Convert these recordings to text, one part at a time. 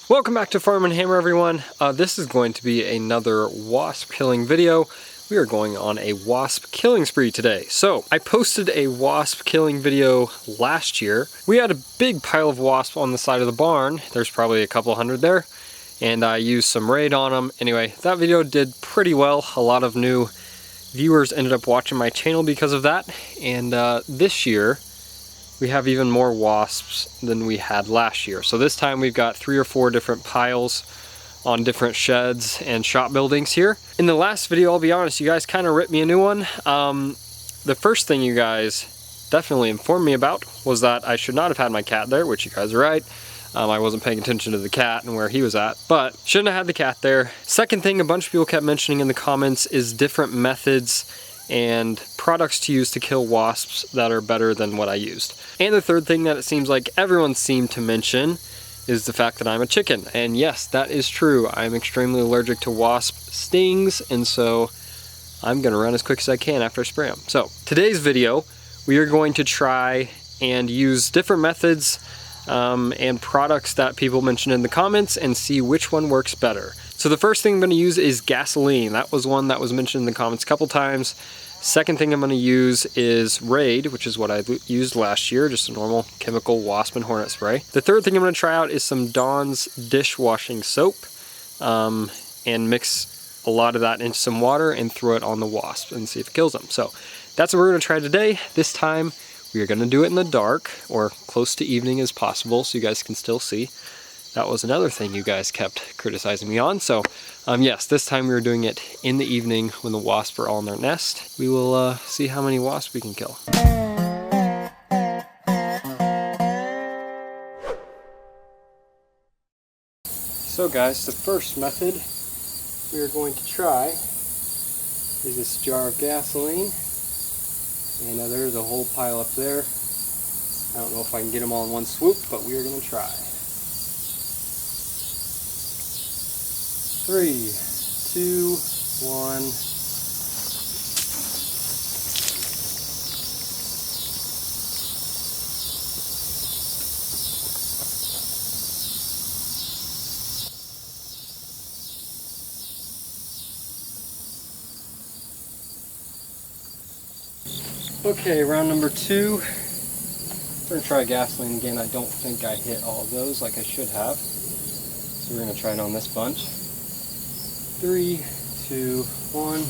Welcome back to Farm and Hammer, everyone. This is going to be another wasp killing video. We are going on a wasp killing spree today. So I posted a wasp killing video last year. We had a big pile of wasps on the side of the barn. There's probably a couple hundred there. And I used some raid on them. Anyway, that video did pretty well. A lot of new viewers ended up watching my channel because of that. And this year, we have even more wasps than we had last year. So this time we've got 3 or 4 different piles on different sheds and shop buildings here. In the last video, I'll be honest, you guys kind of ripped me a new one. The first thing you guys definitely informed me about was that I should not have had my cat there, which you guys are right. I wasn't paying attention to the cat and where he was at, but shouldn't have had the cat there. Second thing a bunch of people kept mentioning in the comments is different methods and products to use to kill wasps that are better than what I used. And the third thing that it seems like everyone seemed to mention is the fact that I'm a chicken. And yes, that is true. I'm extremely allergic to wasp stings, and so I'm gonna run as quick as I can after I spray them. So today's video, we are going to try and use different methods and products that people mentioned in the comments and see which one works better. So the first thing I'm going to use is gasoline. That was one that was mentioned in the comments a couple times. Second thing I'm going to use is Raid, which is what I used last year, just a normal chemical wasp and hornet spray. The third thing I'm going to try out is some Dawn's dishwashing soap and mix a lot of that into some water and throw it on the wasp and see if it kills them. So that's what we're going to try today. This time we are going to do it in the dark or close to evening as possible so you guys can still see. That was another thing you guys kept criticizing me on. So yes, this time we were doing it in the evening when the wasps are all in their nest. We will see how many wasps we can kill. So guys, the first method we are going to try is this jar of gasoline. And there's a whole pile up there. I don't know if I can get them all in one swoop, but we are going to try. 3, 2, 1. Okay, round number 2. We're going to try gasoline again. I don't think I hit all of those like I should have. So we're going to try it on this bunch. 3, 2, 1.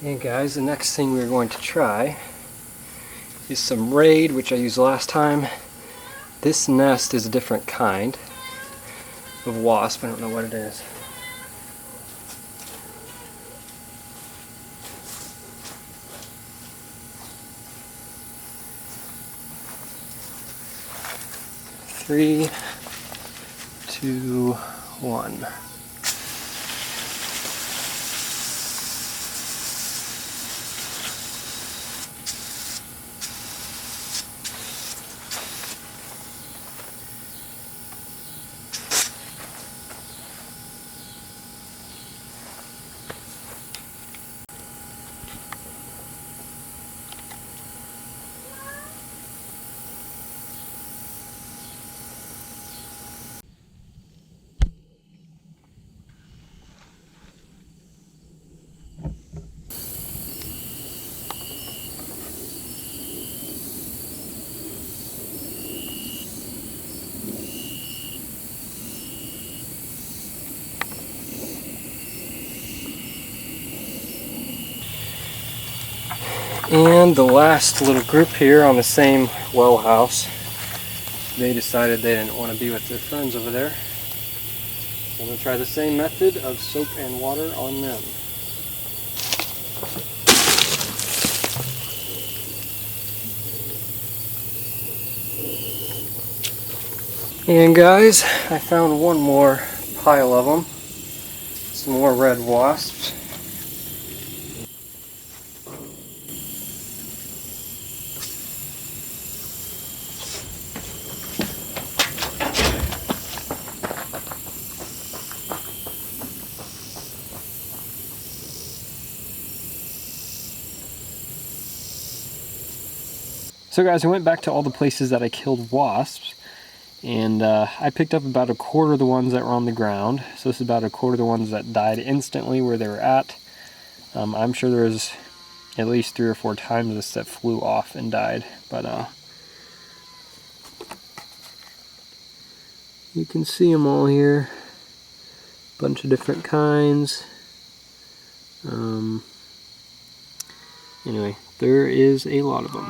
And guys, the next thing we're going to try is some Raid, which I used last time. This nest is a different kind of wasp. I don't know what it is. Three, 2, 1. And the last little group here on the same well house, they decided they didn't want to be with their friends over there. So I'm going to try the same method of soap and water on them. And guys, I found one more pile of them. Some more red wasps. So guys, I went back to all the places that I killed wasps, and I picked up about a quarter of the ones that were on the ground. So this is about a quarter of the ones that died instantly where they were at. I'm sure there was at least 3 or 4 times this that flew off and died, but you can see them all here. Bunch of different kinds. Anyway, there is a lot of them.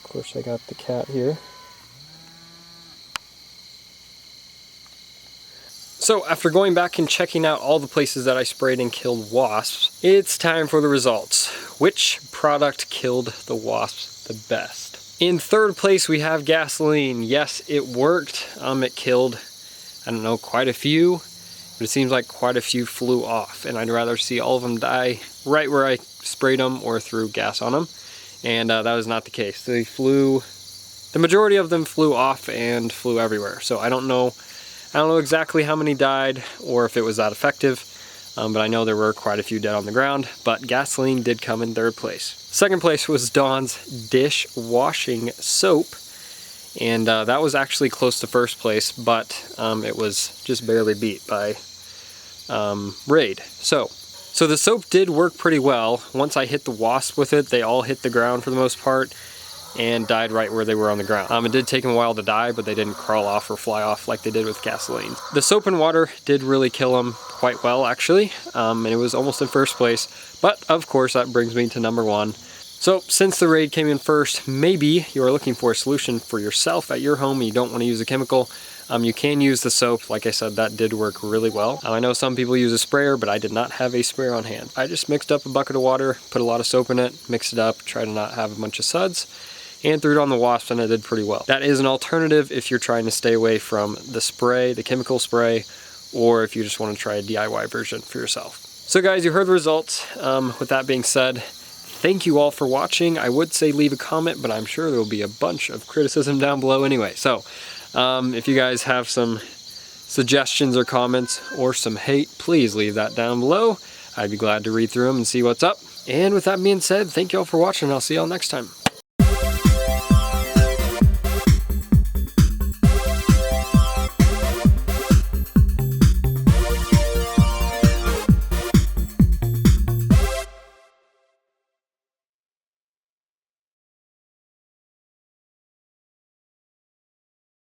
Of course, I got the cat here. So after going back and checking out all the places that I sprayed and killed wasps, it's time for the results. Which product killed the wasps the best? In third place, we have gasoline. Yes, it worked. It killed, I don't know, quite a few, but it seems like quite a few flew off, and I'd rather see all of them die right where I sprayed them or threw gas on them, and that was not the case. The majority of them flew off and flew everywhere, so I don't know exactly how many died or if it was that effective, but I know there were quite a few dead on the ground, but gasoline did come in third place. Second place was Dawn's dish washing soap, and that was actually close to first place, but it was just barely beat by Raid. So the soap did work pretty well. Once I hit the wasp with it, they all hit the ground for the most part and died right where they were on the ground. It did take them a while to die, but they didn't crawl off or fly off like they did with gasoline. The soap and water did really kill them quite well, actually, and it was almost in first place, but of course that brings me to number 1. So since the Raid came in first, maybe you are looking for a solution for yourself at your home and you don't want to use a chemical. You can use the soap. Like I said, that did work really well. I know some people use a sprayer, but I did not have a sprayer on hand. I just mixed up a bucket of water, put a lot of soap in it, mixed it up, try to not have a bunch of suds, and threw it on the wasps, and it did pretty well. That is an alternative if you're trying to stay away from the spray, the chemical spray, or if you just want to try a DIY version for yourself. So guys, you heard the results. With that being said, thank you all for watching. I would say leave a comment, but I'm sure there will be a bunch of criticism down below anyway. So if you guys have some suggestions or comments or some hate, please leave that down below. I'd be glad to read through them and see what's up. And with that being said, thank you all for watching. I'll see y'all next time.